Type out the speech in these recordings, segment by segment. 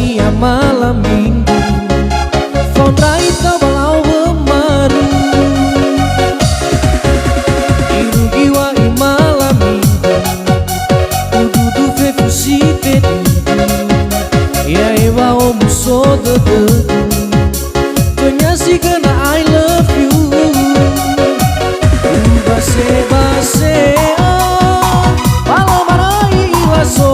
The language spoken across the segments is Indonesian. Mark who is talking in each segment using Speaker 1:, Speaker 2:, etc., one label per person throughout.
Speaker 1: Wadania malam minggu Fondrai tabalau bemaru Irugiwa i malam minggu Ududu fefusi tedidu Ya ewa o muso dededu Penyasi kena I love you Base-base Malam marai laso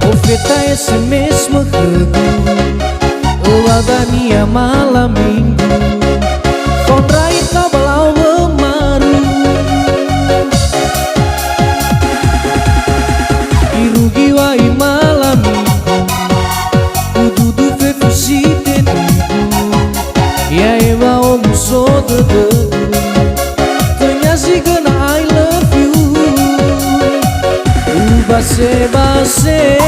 Speaker 1: Oveta SMS menghegu Wadania malam minggu Fondrai tabalau bemaru Irugiwa i malam minggu Ududu fefusi tedidu Ya ewa o muso dededu Penyasi kena I love you Base-base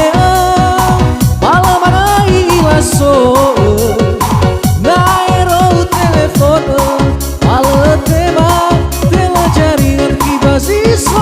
Speaker 1: malam marai laso Naero telefono Malam tema tela jaringan kibasi so